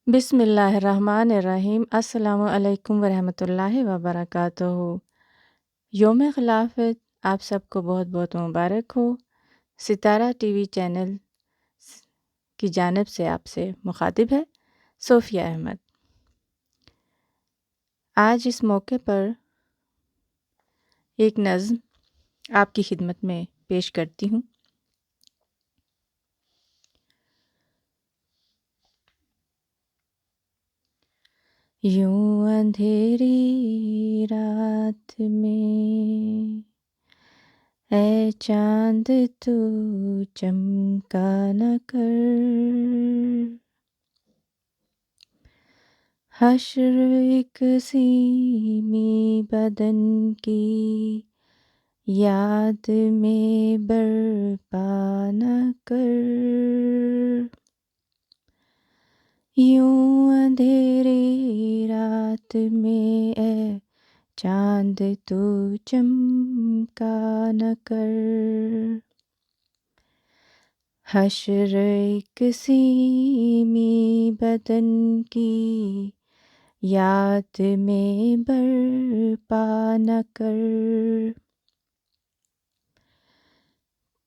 بسم اللہ الرحمن الرحیم۔ السلام علیکم ورحمۃ اللہ وبرکاتہ۔ یوم خلافت آپ سب کو بہت بہت مبارک ہو۔ ستارہ ٹی وی چینل کی جانب سے آپ سے مخاطب ہے صوفیہ احمد۔ آج اس موقع پر ایک نظم آپ کی خدمت میں پیش کرتی ہوں۔ یوں اندھیری رات میں اے چاند تو چمکا نہ کر، حشر ایک سیمی بدن کی یاد میں برپا نہ کر۔ یوں اندھیری رات میں اے چاند تو چمکا نہ کر، حشر ایک سیمی بدن کی یاد میں برپا نہ کر۔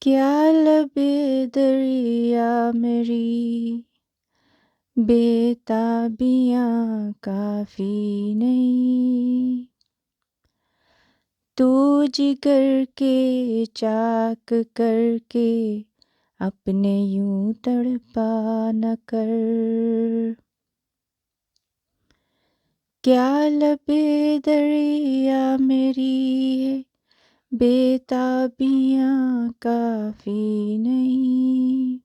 کیا لب دریا میری بے تابیاں کافی نہیں، تو جگر کے چاک کر کے اپنے یوں تڑپا نہ کر۔ کیا لب دریا میری ہے بے تابیاں کافی نہیں،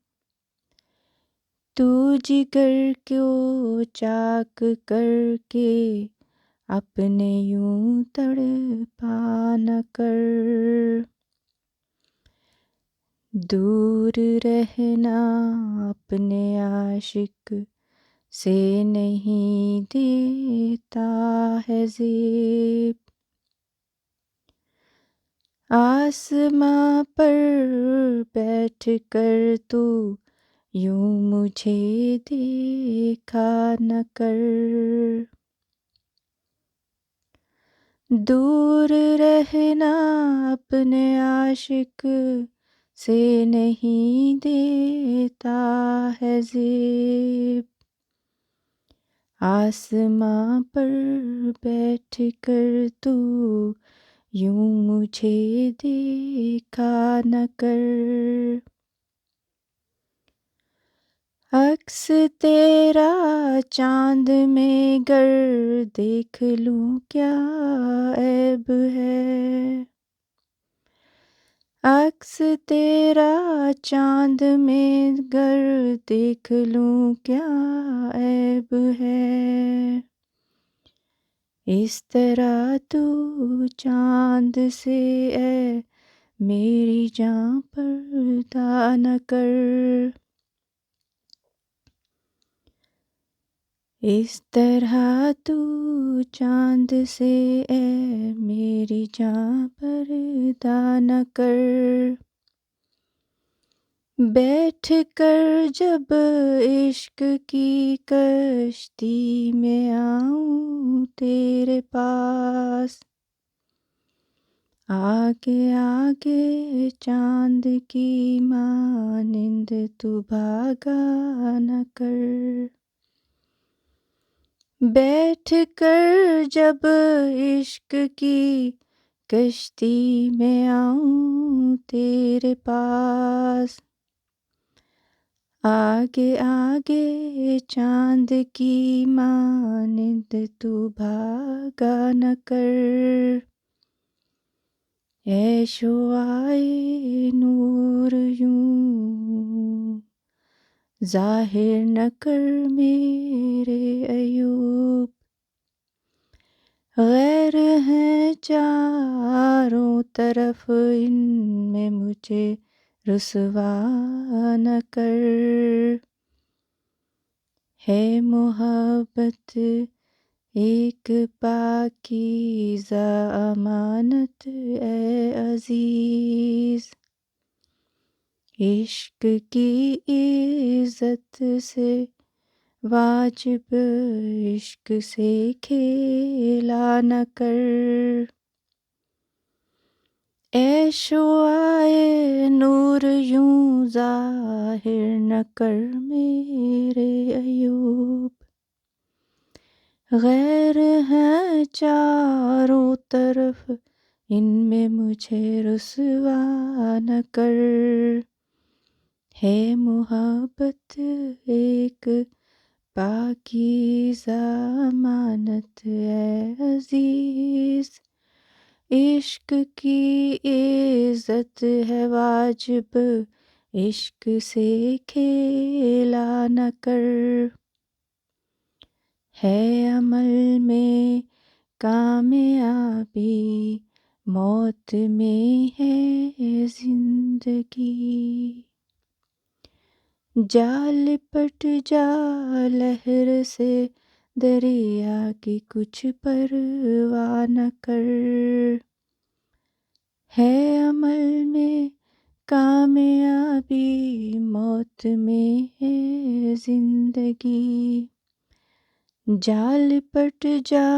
تو جگر کو چاک کر کے اپنے یوں تڑپا نہ کر۔ دور رہنا اپنے عاشق سے نہیں دیتا ہے زیب، آسماں پر بیٹھ کر تو یوں مجھے دیکھا نہ کر۔ دور رہنا اپنے عاشق سے نہیں دیتا ہے زیب، آسماں پر بیٹھ کر تو یوں مجھے دیکھا نہ کر۔ عکس تیرا چاند میں گر دیکھ لوں کیا عیب ہے، عکس تیرا چاند میں گر دیکھ لوں کیا عیب ہے، اس طرح تو چاند سے اے میری جاں پردہ نہ کر، اس طرح تو چاند سے اے میری جاں پردہ نہ کر۔ بیٹھ کر جب عشق کی کشتی میں آؤں تیرے پاس، آگے آگے چاند کی مانند تو بھاگا نہ کر۔ بیٹھ کر جب عشق کی کشتی میں آؤں تیرے پاس، آگے آگے چاند کی مانند تو بھاگا نہ کر۔ اے شعاعِ نور یوں ظاہر نہ کر میرے عیوب، غیر ہیں چاروں طرف ان میں مجھے رسوا نہ کر۔ ہے محبت ایک پاکیزہ امانت اے عزیز، عشق کی عزت سے واجب عشق سے کھیلا نہ کر، عیش و آئے نور یوں ظاہر نہ کر میرے ایوب، غیر ہیں چاروں طرف ان میں مجھے رسوا نہ کر، ہے محبت ایک پاکیزہ امانت اے عزیز، عشق کی عزت ہے واجب عشق سے کھیلا نہ کر، ہے عمل میں کامیابی موت میں ہے زندگی، جا لپٹ جا لہر سے دریا کی کچھ پرواہ نہ کر، ہے عمل میں کامیابی موت میں ہے زندگی، جا لپٹ جا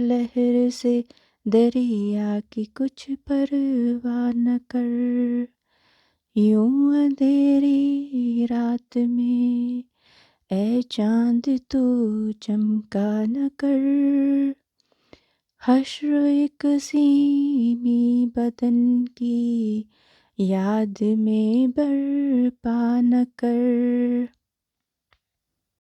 لہر سے دریا کی کچھ پرواہ نہ کر، یوں اندھیری رات میں اے چاند تو چمکا نہ کر، حشر ایک سیمی بدن کی یاد میں برپا نہ کر،